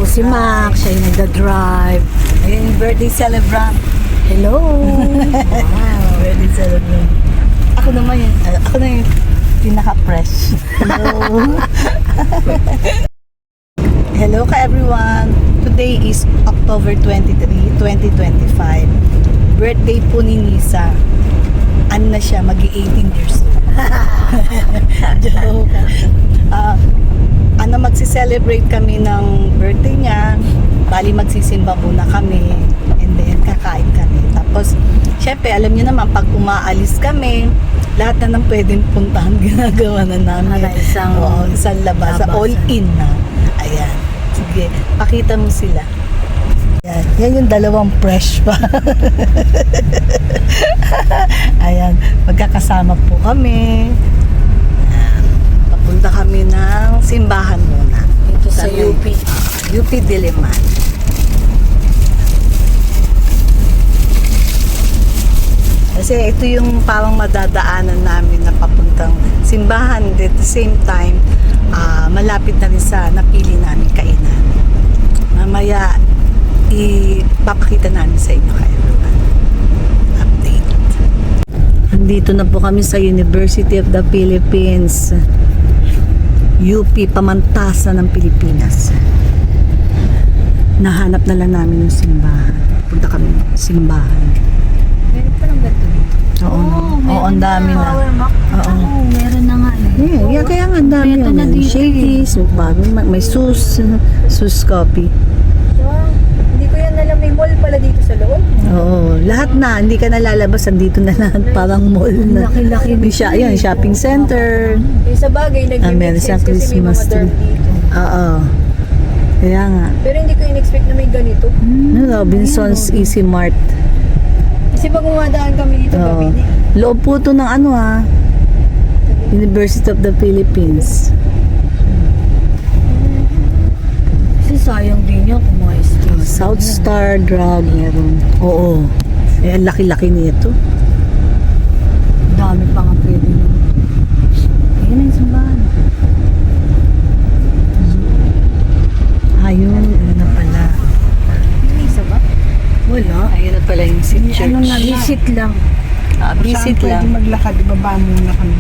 po si Mac, siya yung nagda-drive. Ayun yung birthday celebrant. Hello! Wow, birthday celebrant. Ako na yung pinaka-fresh. Hello. Hello ka everyone. Today is October 23, 2025. Birthday po ni Nisa. Ano na siya, mag-18 years old. Joke. Magsi-celebrate kami ng birthday niya. Bali magsisimba muna kami. And then kakain kami. Tapos, syempre, alam niyo naman, pag umaalis kami, lahat na ng pwedeng puntahan ginagawa na namin. Isang labas. All-in na. Ayan. Sige, pakita mo sila. Yan yung dalawang fresh pa. Ayan, magkakasama po kami. Ayan, papunta kami ng simbahan muna. Ito sa UP. UP Diliman. Kasi ito yung parang madadaanan namin na papuntang simbahan. At the same time, malapit na rin sa napili namin kainan. Mamaya, ipapakita namin sa inyo kayo. Update. Andito na po kami sa University of the Philippines. UP, Pamantasan ng Pilipinas. Nahanap na lang namin yung simbahan. Punta kami ng simbahan. Meron pa lang ganito. Oo, ang dami na. Oo, meron na nga. yeah, kaya nga ang dami Ito na yan. dito. Shakey's, may sus coffee. Hindi ko yan alam, may mall pala dito sa loob. Oo, lahat na, hindi ka nalalabas, andito na lahat, parang mall na. Laki-laki. Ayan, shopping center. Yung sa bagay, Meron nag-make siyang sense kasi may Christmas mga dorm tree. dito. Oo. Kaya nga. Pero hindi ko in-expect na may ganito. Robinson's Easy Mart. Kasi pag umadaan kami dito, gabi na. Loob po ito ng University of the Philippines. Kasi sayang din niya kung mga space. South Star Drug meron. Oo. Eh, ang laki-laki nito. Dami pa nga pwede nyo. Ayan ang simbahan. Ayun, ayun na pala. May isa ba? Wala. Ayun na pala yung church. Visit lang. Visit lang. Pwede maglakad, ibaba muna kami.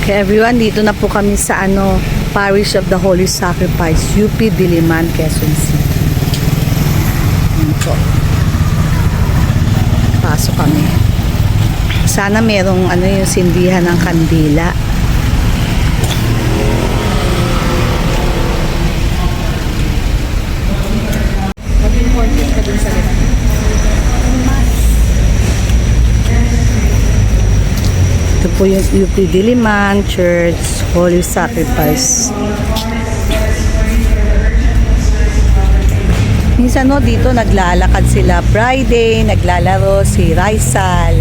Okay everyone, dito na po kami sa Parish of the Holy Sacrifice, UP Diliman, Quezon City. Ayan po. Pasok kami. Sana merong yung sindihan ng kandila. Maging content ka dun sa left. Ito po yung UP Diliman Church, Holy Sacrifice. Minsan dito naglalakad sila Friday, naglalaro si Raisal.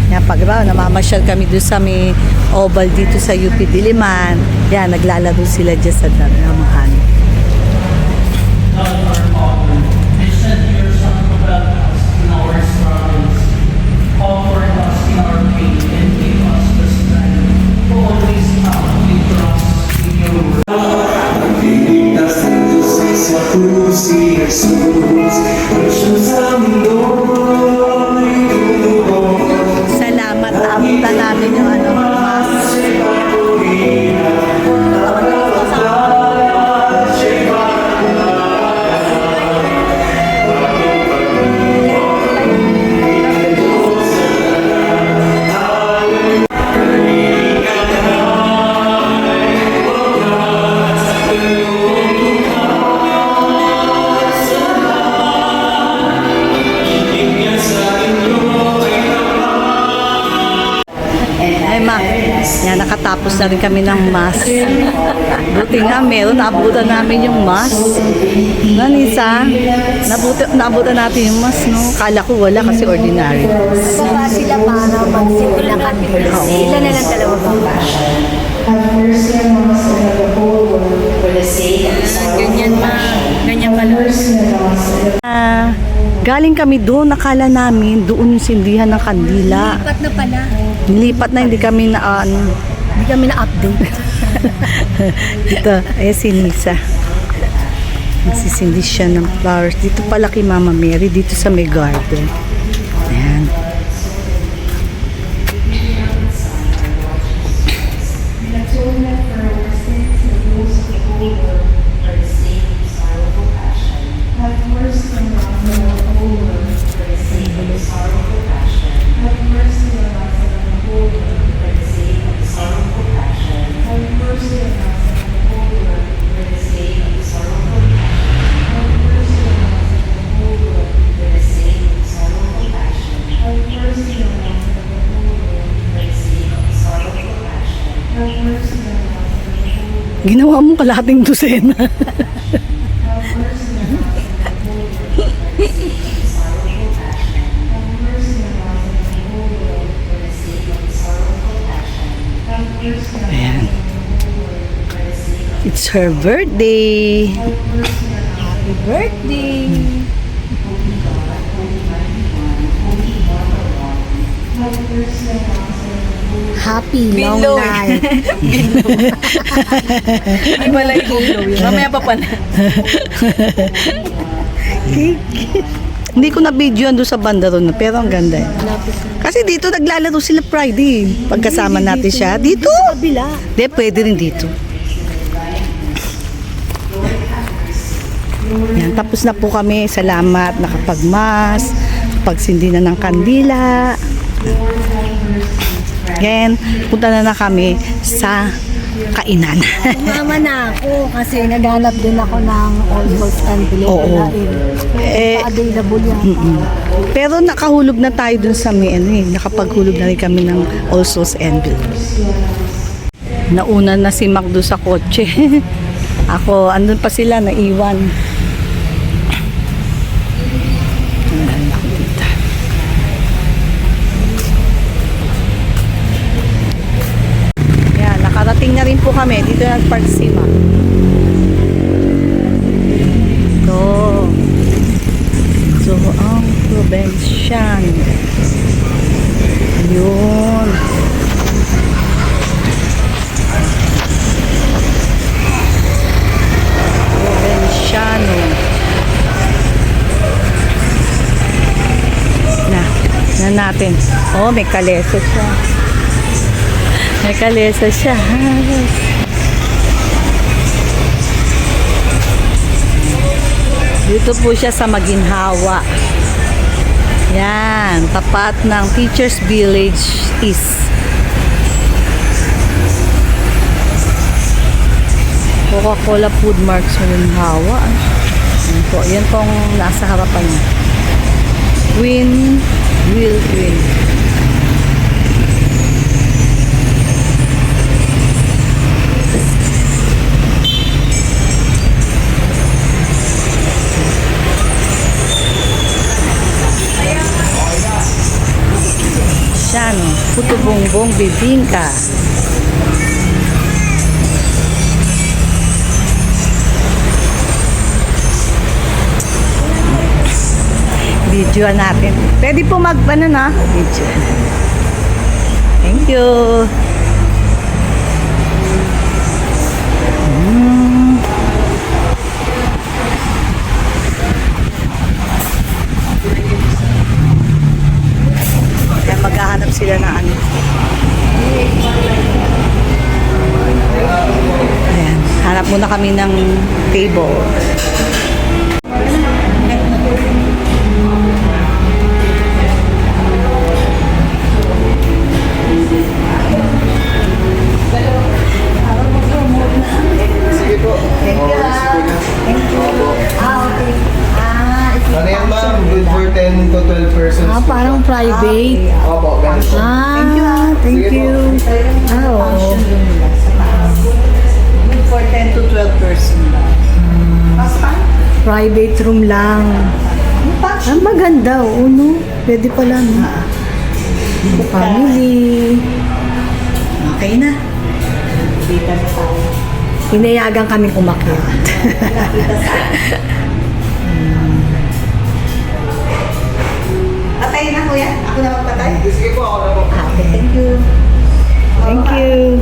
Yan, pag namamasyal kami doon sa may oval dito sa UP Diliman, yan, naglalaro sila dyan sa Daramahan. Salamat, naabutan namin yung mass. Yan, nakatapos na rin kami ng mass. Buti nga, meron. Naabutan namin yung mass. Nanisa, naabutan natin yung mass, no? Kala ko wala kasi ordinary. Baba sila para magsimul ng kandila. Sila na lang dalawa baba. Ganyan ma. Ganyan kalos. Galing kami doon, nakala namin doon yung sindihan ng kandila. Lipat na pala. Nilipat na, hindi kami na Hindi kami na-update. Dito, si Nisa. Nagsisindi siya ng flowers. Dito pala kay Mama Mary, dito sa may garden. Ayan. Ginawa mong kalahating dosena. Ayan. It's her birthday. Happy birthday! Happy long Below. life. Ay, wala yung yun. Mamaya pa pala. Hindi ko na-videoan doon sa banda ron, pero ang ganda eh. Kasi dito naglalaro sila Friday. Pagkasama natin siya. Dito? Kabila. Hindi, pwede rin dito. Yan, tapos na po kami. Salamat, nakapagmas, pagsindi na ng kandila. Again, punta na kami sa kainan. Umama na ako kasi naghanap din ako ng all-souls envelope. Oo. Available yan. Pero nakahulog na tayo dun sa may nakapaghulog na rin kami ng All Souls envelope. Nauna na si Mac doon sa kotse. Ako, andun pa sila, naiwan. Yan, nakarating na rin po kami. Dito nag-park si Mac. So, ang Provincian. Yun. Provinciano. Na natin. Oh, may kalesa siya. May kalesa siya. Dito po siya sa Maginhawa. Yan, tapat ng Teachers Village East. Coca-Cola Food Marks Maginhawa. Yan po, yan pong nasa harapan niya. Will Twin. Siya, no? Puto bongbong bibingka. Video natin. Pwede po mag-ano na? Video. Thank you. Kaya maghahanap sila na ano. Ayan. Hanap muna kami ng table. Ano yan ma'am? Good for 10 to 12 persons. Parang private. Opo, ganun po. Thank you. Sige po. Oo. function room nila sa taas. For 10 to 12 person lang. Basta? Private room lang. Yung function Ang maganda, oo, no? Pwede pala, no? Family. okay na. Dito na tayo. Pinayagan kami umakyat. Patay na kuya. Ako na magpatay. Sige po, ako na po. Okay, thank you. Thank you.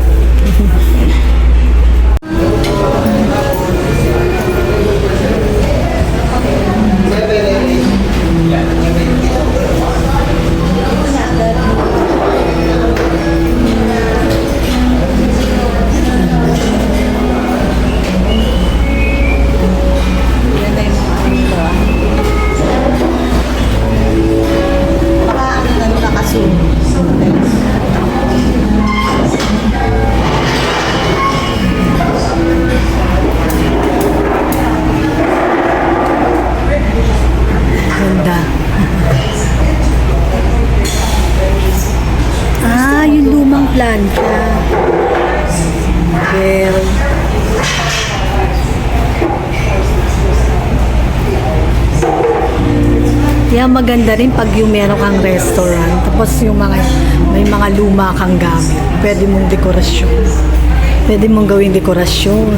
Ganda yung mga ano ito ah. Baka ano na nung nakazoom. Ganda. Yung lumang planta. Well, kaya maganda rin pag yung meron kang restaurant, tapos yung mga, may mga luma kang gamit. Pwede mong dekorasyon. Pwede mong gawing dekorasyon.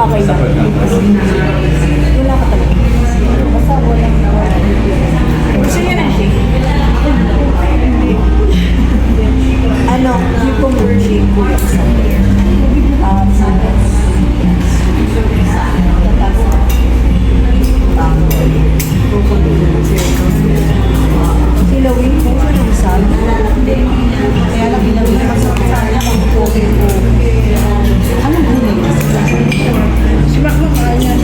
Okay na. Wala ka talaga. Basta wala. Gusto niya ng shake? Ano, cucumber shake po yung sa Silawin po siya ng sal. Kaya lang bilawin pa sa sana kung okay po. Anong gunin? Simak mo kaya niya.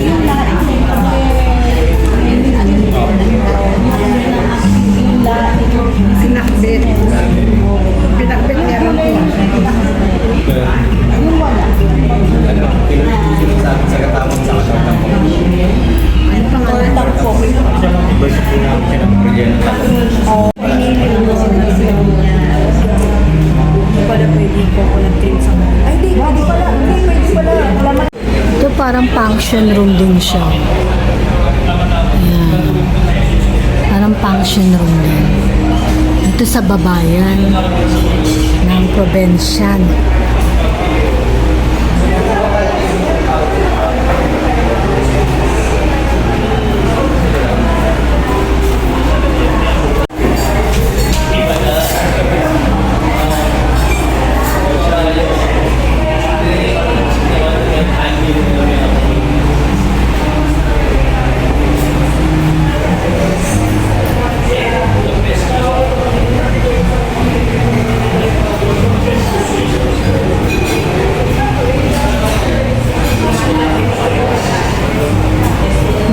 Yung lahat Sinakbit. Pinakbit niya rin po. yung wala. Ano, pinag-iisip sa akin sa katamang sa katamang po. Ano pangalan? Tortang po. First po na siya ng pamilya ng tatlo. Pala pwede po ko ng train sa mga. Ay, di pala. Hindi, pwede pala. Wala Ito parang function room din siya. Ayan. Parang function room din. Ito sa babayan ng probensyan.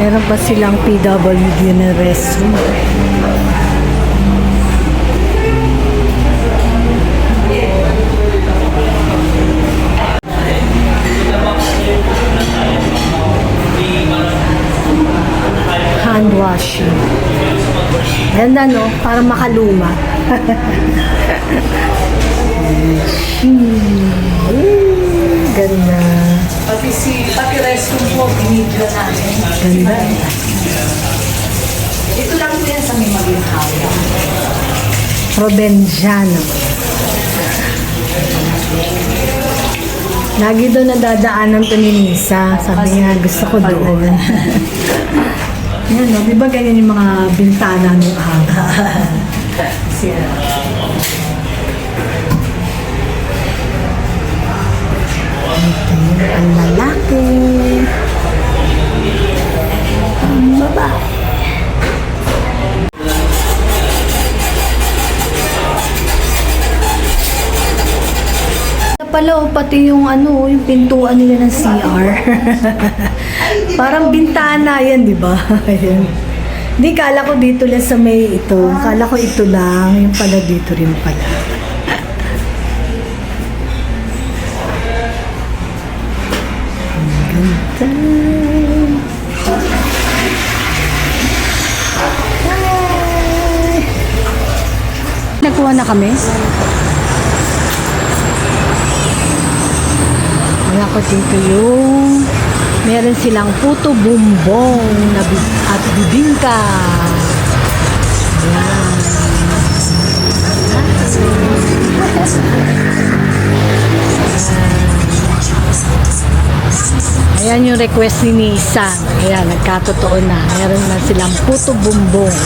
Meron pa silang PWD na restroom. Hand washing. Ganda, no? Parang makaluma. Ganda. Pati restroom po, binidyo natin. Ganda. Ito lang po yan sa may maginhawa. Provenciano. Lagi doon nadadaanan to ni Nisa. Sabi niya, gusto ko doon. Yan, no? Di ba ganyan yung mga bintana ng araw? Ang lalaki. Ang babae. Pala, pati yung yung pintuan nila ng CR. Parang bintana yan, di ba? Ayan. Hindi, kala ko dito lang sa may ito. Kala ko ito lang. Yung pala dito rin pala. Ang ganda. Hi! Nagkuha na kami? Wala ko dito yung meron silang puto bumbong na at bibingka. Ayan yung request ni Nisa. Ayan, nagkatotoo na. Meron na silang puto bumbong.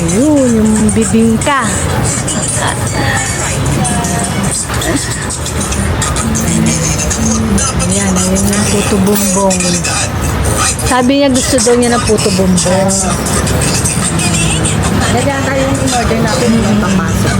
Ayun, yung bibingka. Ayan, ayun yung puto bumbong. Sabi niya gusto daw niya ng puto bumbong. Kaya tayo yung in-order natin yung papasok.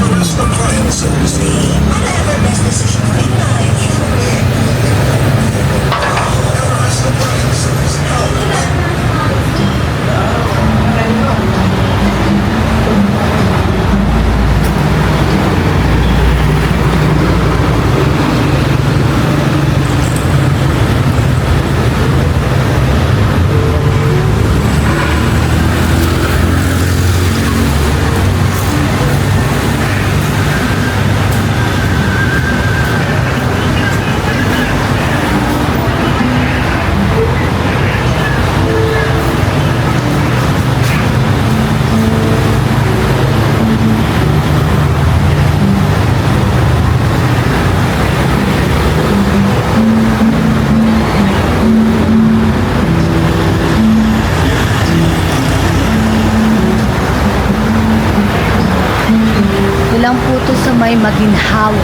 Ilang puto sa may maginhawa.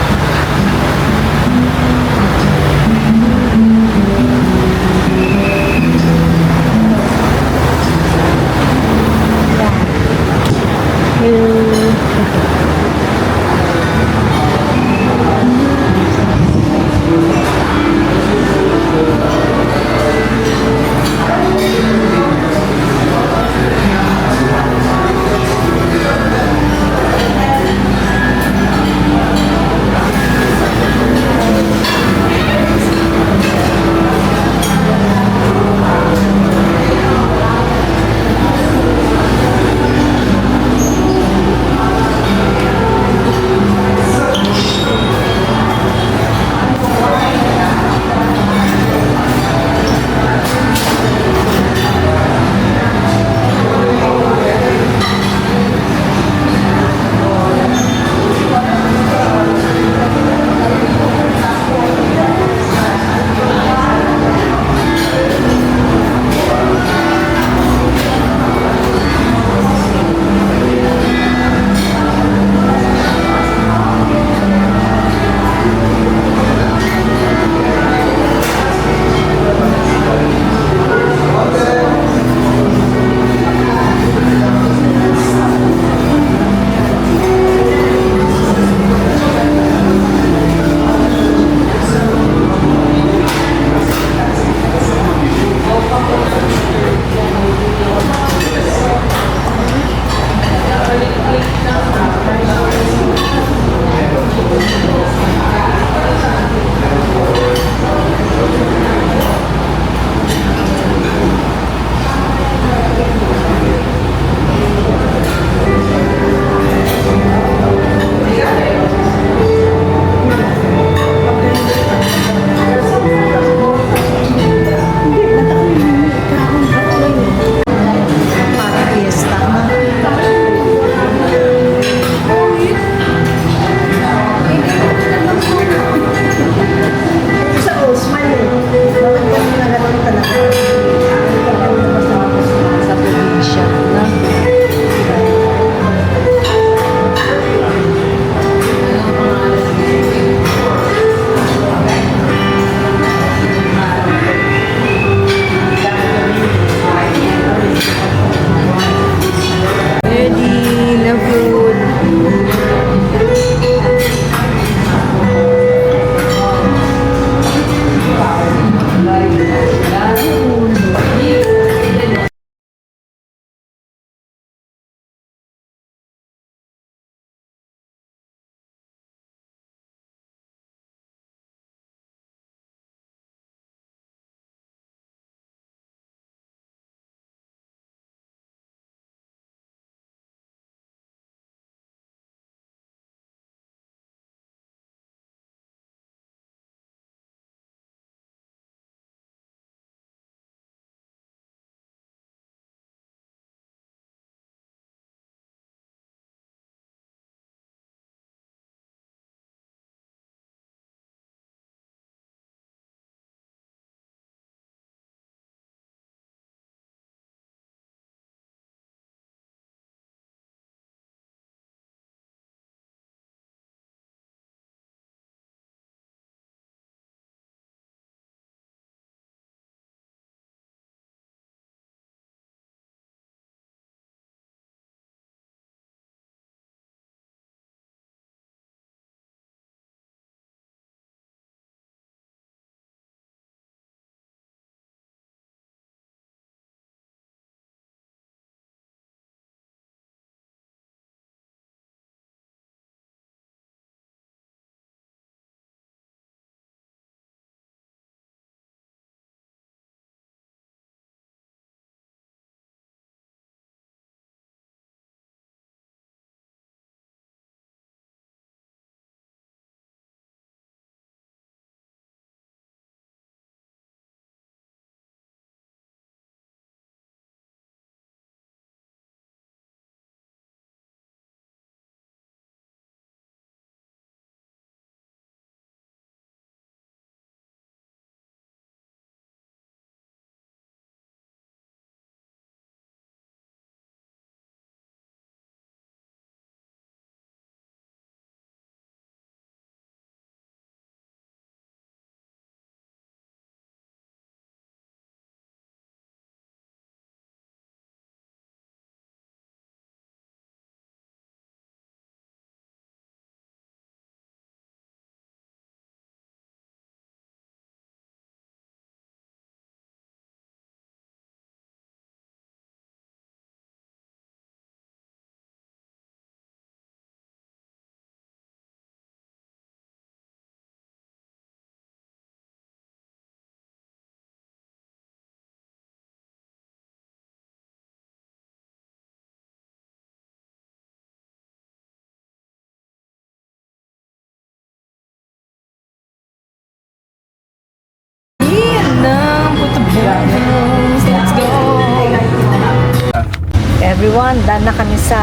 everyone, done na kami sa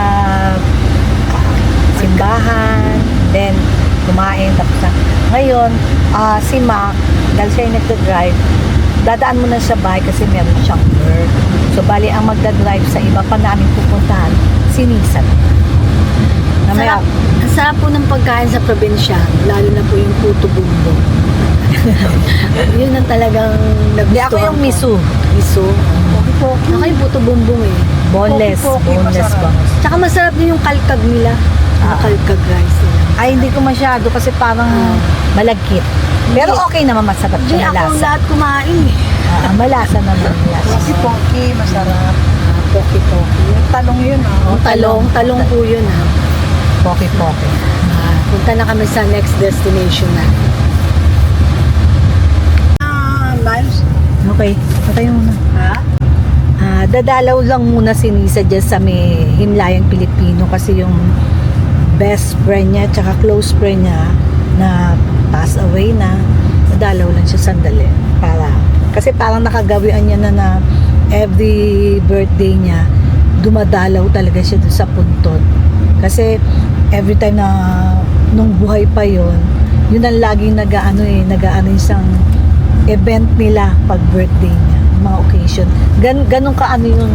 simbahan, then kumain, tapos na. Ngayon, si Mac, dahil siya yung nagda-drive, dadaan mo na sa bahay kasi meron siyang work. So, bali ang magda-drive sa iba pa namin pupuntahan, si Nisa. Sarap, ang sarap po ng pagkain sa probinsya, lalo na po yung puto bumbo. Yun ang talagang Hindi ako yung miso. Miso. Ako yung puto bumbong eh. Boneless. Boneless ba? Tsaka masarap din yung kalkag nila. Yung kalkag rice nila. Ay, hindi ko masyado kasi parang malagkit. Pero okay naman, masarap Hindi siya na ako lasa. lahat kumain eh. Malasa naman. Si Pocky, masarap. Poki-poki. Yung talong yun, Talong po yun ha. Poki-poki. Punta na kami sa next destination na. Miles. Okay, patay muna. Ha? Dadalaw lang muna si Nisa dyan sa may Himlayang Pilipino kasi yung best friend niya tsaka close friend niya na pass away na, dadalaw lang siya sandali kasi parang nakagawian niya na every birthday niya dumadalaw talaga siya dun sa Puntod kasi every time na nung buhay pa yun ang laging nagaano isang event nila pag birthday niya, mga occasion. Ganun ka yun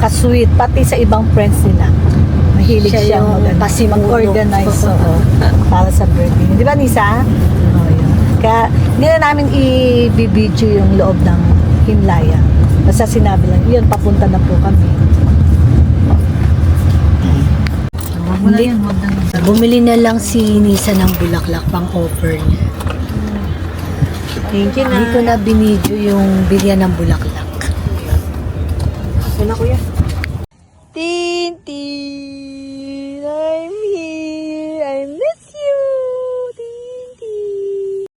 ka-sweet, pati sa ibang friends nila. Mahilig siya mag-organize para sa birthday niya. Di ba, Nisa? Oh, yun. Kaya, hindi na namin i-video yung loob ng Himlaya. Basta sinabi lang, yun, papunta na po kami. Bumili na lang si Nisa ng bulaklak pang offer niya. Thank you Hindi ko na binidyo yung bilyan ng bulaklak. Wala kuya. Tintin, I'm here. I miss you. Tintin.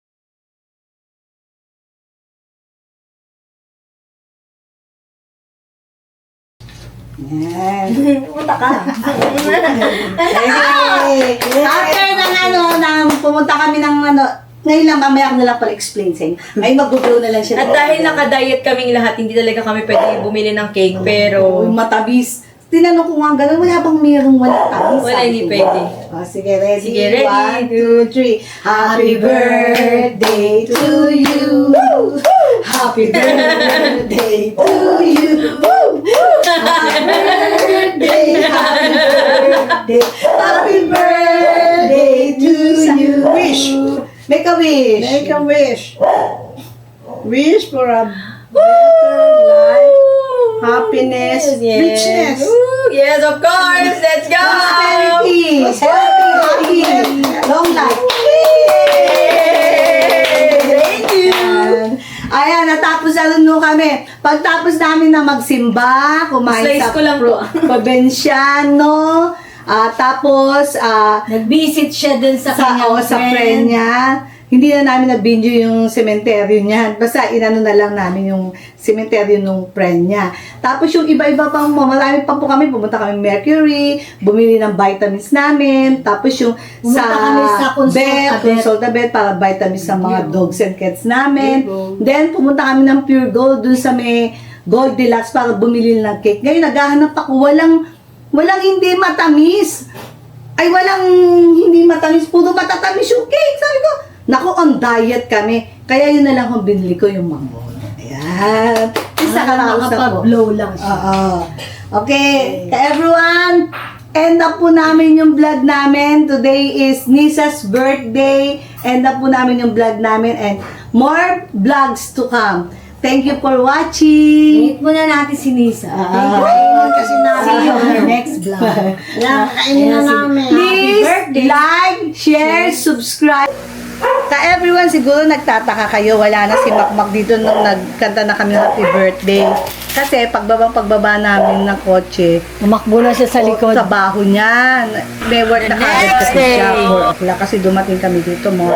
Pumunta ka. After nang pumunta kami ng ngayon lang, mamaya ko na lang pala explain sa inyo. Ay, mag-blow na lang siya. At dahil naka-diet kaming lahat, hindi talaga kami pwede bumili ng cake, pero Yung matabis. Tinanong ko nga gano'n, wala bang mayroong walang tamis? wala, Sabi hindi ko. pwede. Sige, ready? Sige, ready. 1, 2, 3. Happy birthday to you. Happy birthday to you. Happy birthday, happy birthday. Happy birthday to you. Wish. Make a wish. Make a wish. Wish for a better life, happiness, richness. Woo! Yes, of course! Let's go! Prosperity. Happy, long life. Thank you! Ayan, natapos na rin kami. Pagtapos namin na magsimba, kumain Slice sa ko lang po. Provinciano, tapos Nag-visit siya dun sa sa friend niya. Hindi na namin na-binge yung sementeryo niya. Basta inano na lang namin yung sementeryo nung friend niya. Tapos yung iba-iba pang, marami pa po kami. Pumunta kami Mercury, bumili ng vitamins namin. Tapos yung Pumunta kami sa Consultabet para vitamins sa mga dogs and cats namin. Then pumunta kami ng Pure Gold dun sa may Gold Deluxe para bumili ng cake. Ngayon naghahanap ako, walang hindi matamis. Ay, walang hindi matamis. Puro matatamis yung cake. Sabi ko, naku, on diet kami. Kaya yun na lang kung binili ko yung mamon. Ayan. Isa ka na Nakapag-blow lang siya. Okay. Everyone, end up po namin yung vlog namin. Today is Nisa's birthday. End up po namin yung vlog namin and more vlogs to come. Thank you for watching. Meet muna natin si Nisa. Kasi See you on our next vlog. Nakakainin na namin. Please like, share, subscribe. Everyone, siguro nagtataka kayo, wala na si Makmak dito nung nagkanta na kami ng happy birthday. Kasi pagbaba namin ng kotse, Umakbo na siya sa likod. sa baho niya, may work na agad kasi siya, 4 o'clock. Kasi dumating kami dito mo,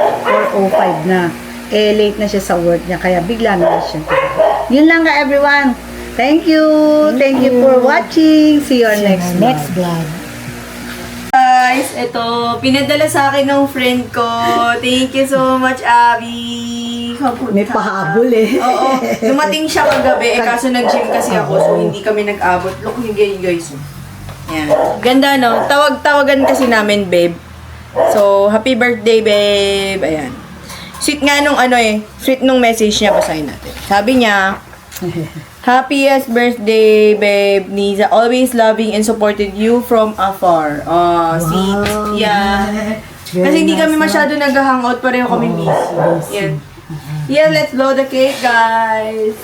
4:05 na. Late na siya sa work niya, kaya bigla na siya. Yun lang ka, everyone. Thank you. Thank you for watching. See you on next vlog. Next vlog. guys, ito, pinadala sa akin ng friend ko. Thank you so much, Abby. May pahabol eh. Oo, dumating siya kagabi, kaso nag-gym kasi ako, so hindi kami nag-abot. Look, hindi guys. Yan. Ganda, no? Tawagan kasi namin, babe. So, happy birthday, babe. Ayan. Sweet nga nung sweet nung message niya, basahin natin. Sabi niya, happiest birthday, babe. Niza, always loving and supported you from afar. Oh, sweet. Yeah. Kasi hindi kami masyado nag-hangout, pareho kami busy. Yan. Yeah, let's blow the cake, guys.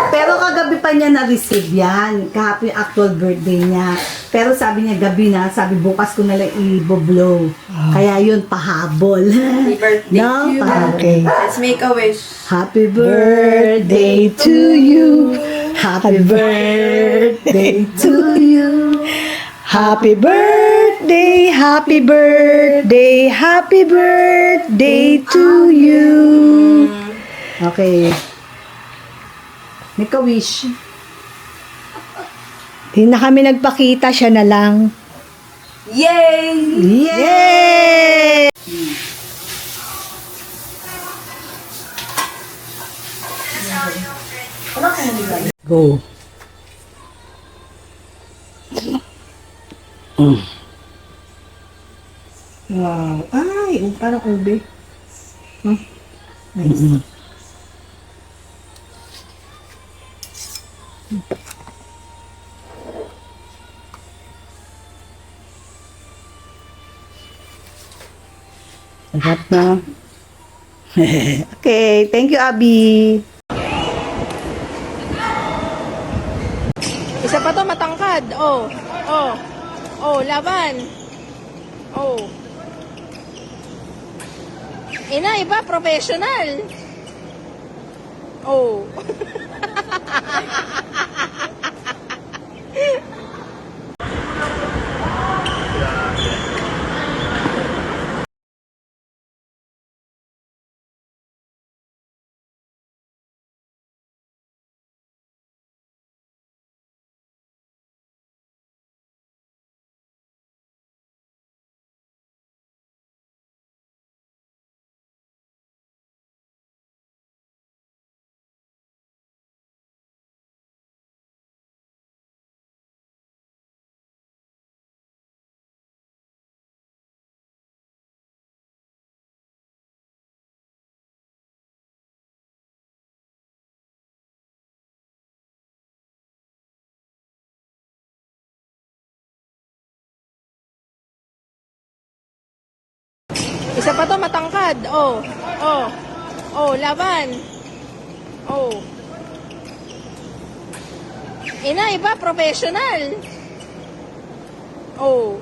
Pero kagabi pa niya na-receive yan. Kahapon yung actual birthday niya. Pero sabi niya gabi na, sabi bukas ko na lang i-blow. Kaya yun, pahabol. Happy birthday No, to you. okay. Let's make a wish. Happy birthday to you. Happy birthday to you. Happy birthday, happy birthday, happy birthday to you. Okay. Make a wish. Hindi na kami nagpakita, siya na lang. Yay! Yay! Go. Wow. Ay, parang ube. Sarap na. Okay, thank you, Abby. Isa pa to, matangkad. Oh. Oh. Oh, laban. Oh. Ina, iba, professional. Oh. Isa pa to, matangkad. Oh. Oh. Oh, laban. Oh. Ina, iba, professional. Oh.